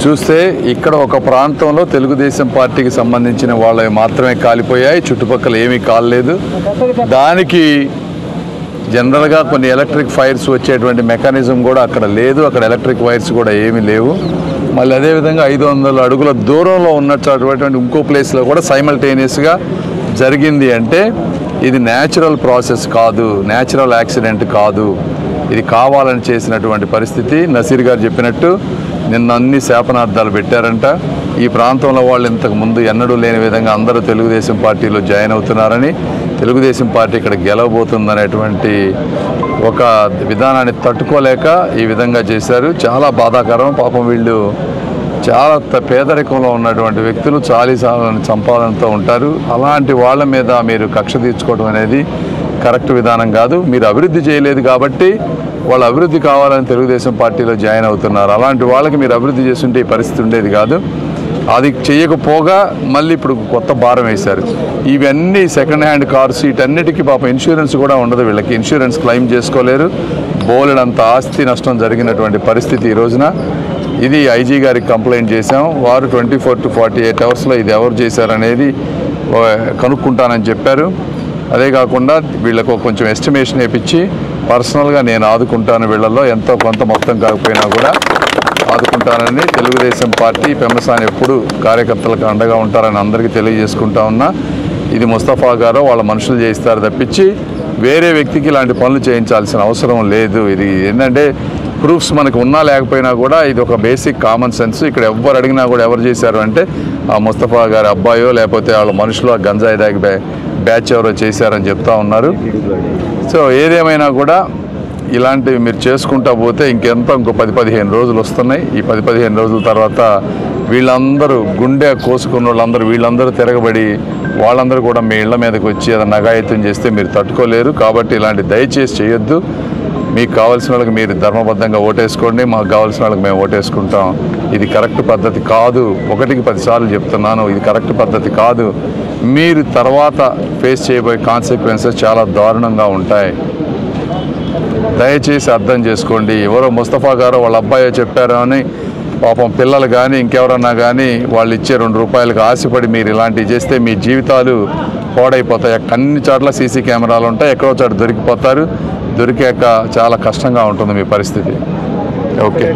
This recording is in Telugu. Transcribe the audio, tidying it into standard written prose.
చూస్తే ఇక్కడ ఒక ప్రాంతంలో తెలుగుదేశం పార్టీకి సంబంధించిన వాళ్ళవి మాత్రమే కాలిపోయాయి, చుట్టుపక్కల ఏమీ కాలేదు. దానికి జనరల్గా కొన్ని ఎలక్ట్రిక్ ఫైర్స్ వచ్చేటువంటి మెకానిజం కూడా అక్కడ లేదు, అక్కడ ఎలక్ట్రిక్ వైర్స్ కూడా ఏమీ లేవు. మళ్ళీ అదేవిధంగా 500 అడుగుల దూరంలో ఉన్నటువంటి ఇంకో ప్లేస్లో కూడా సైమల్టేనియస్గా జరిగింది. అంటే ఇది న్యాచురల్ ప్రాసెస్ కాదు, న్యాచురల్ యాక్సిడెంట్ కాదు, ఇది కావాలని చేసినటువంటి పరిస్థితి. నసీర్ గారు చెప్పినట్టు నిన్న అన్ని శాపనార్థాలు పెట్టారంట. ఈ ప్రాంతంలో వాళ్ళు ఇంతకుముందు ఎన్నడూ లేని విధంగా అందరూ తెలుగుదేశం పార్టీలో జాయిన్ అవుతున్నారని, తెలుగుదేశం పార్టీ ఇక్కడ గెలవబోతుందనేటువంటి ఒక విధానాన్ని తట్టుకోలేక ఈ విధంగా చేశారు. చాలా బాధాకరం. పాపం వీళ్ళు చాలా పేదరికంలో ఉన్నటువంటి వ్యక్తులు, చాలీసాలని సంపాదనతో ఉంటారు. అలాంటి వాళ్ళ మీద మీరు కక్ష తీర్చుకోవడం అనేది కరెక్ట్ విధానం కాదు. మీరు అభివృద్ధి చేయలేదు కాబట్టి వాళ్ళు అభివృద్ధి కావాలని తెలుగుదేశం పార్టీలో జాయిన్ అవుతున్నారు. అలాంటి వాళ్ళకి మీరు అభివృద్ధి చేస్తుంటే ఈ పరిస్థితి ఉండేది కాదు. అది చేయకపోగా మళ్ళీ ఇప్పుడు కొత్త భారం వేశారు. ఇవన్నీ సెకండ్ హ్యాండ్ కార్స్, వీటన్నిటికీ పాపం ఇన్సూరెన్స్ కూడా ఉండదు. వీళ్ళకి ఇన్సూరెన్స్ క్లెయిమ్ చేసుకోలేరు. బోలెడంత ఆస్తి నష్టం జరిగినటువంటి పరిస్థితి ఈ రోజున. ఇది ఐజీ గారికి కంప్లైంట్ చేశాం. వారు 24 to 48 అవర్స్లో ఇది ఎవరు చేశారనేది కనుక్కుంటానని చెప్పారు. అదే కాకుండా వీళ్ళకు కొంచెం ఎస్టిమేషన్ వేయించి పర్సనల్గా నేను ఆదుకుంటాను, వీళ్ళల్లో ఎంతో కొంత మొత్తం కాకపోయినా కూడా ఆదుకుంటానని తెలుగుదేశం పార్టీ పెమ్మసాని ఎప్పుడు కార్యకర్తలకు అండగా ఉంటారని అందరికీ తెలియజేసుకుంటా ఉన్నా. ఇది ముస్తఫా గారు వాళ్ళ మనుషులు చేయిస్తారు తప్పించి వేరే వ్యక్తికి ఇలాంటి పనులు చేయించాల్సిన అవసరం లేదు. ఇది ఏంటంటే ప్రూఫ్స్ మనకు ఉన్నా లేకపోయినా కూడా ఇది ఒక బేసిక్ కామన్ సెన్స్. ఇక్కడ ఎవరు అడిగినా కూడా ఎవరు చేశారు అంటే ఆ ముస్తఫా గారి అబ్బాయో లేకపోతే వాళ్ళ మనుషులు ఆ గంజాయి దాగి బ్యాచ్ ఎవరో చేశారని చెప్తా ఉన్నారు. సో ఏదేమైనా కూడా ఇలాంటివి మీరు చేసుకుంటా పోతే ఇంకో 10-15 రోజులు వస్తున్నాయి. ఈ 10-15 రోజుల తర్వాత వీళ్ళందరూ గుండె కోసుకున్న వాళ్ళందరూ వీళ్ళందరూ తిరగబడి వాళ్ళందరూ కూడా మీ ఇళ్ల మీదకి వచ్చి ఏదైనా నగాయత్యం చేస్తే మీరు తట్టుకోలేరు. కాబట్టి ఇలాంటి దయచేసి చేయొద్దు. మీకు కావాల్సిన వాళ్ళకి మీరు ధర్మబద్ధంగా ఓటేసుకోండి, మాకు కావాల్సిన వాళ్ళకి మేము ఓటేసుకుంటాం. ఇది కరెక్ట్ పద్ధతి కాదు. 1కి 10 సార్లు చెప్తున్నాను, ఇది కరెక్ట్ పద్ధతి కాదు. మీరు తర్వాత ఫేస్ చేయబోయే కాన్సిక్వెన్సెస్ చాలా దారుణంగా ఉంటాయి. దయచేసి అర్థం చేసుకోండి. ఎవరో ముస్తఫా గారో వాళ్ళ అబ్బాయో చెప్పారో అని పాపం పిల్లలు కానీ ఇంకెవరన్నా కానీ వాళ్ళు ఇచ్చే 2 రూపాయలకు ఆశపడి మీరు ఇలాంటివి చేస్తే మీ జీవితాలు పాడైపోతాయి. అన్ని చోట్ల సీసీ కెమెరాలు ఉంటాయి, ఎక్కడో చోట దొరికిపోతారు. దొరికాక చాలా కష్టంగా ఉంటుంది మీ పరిస్థితి. ఓకే.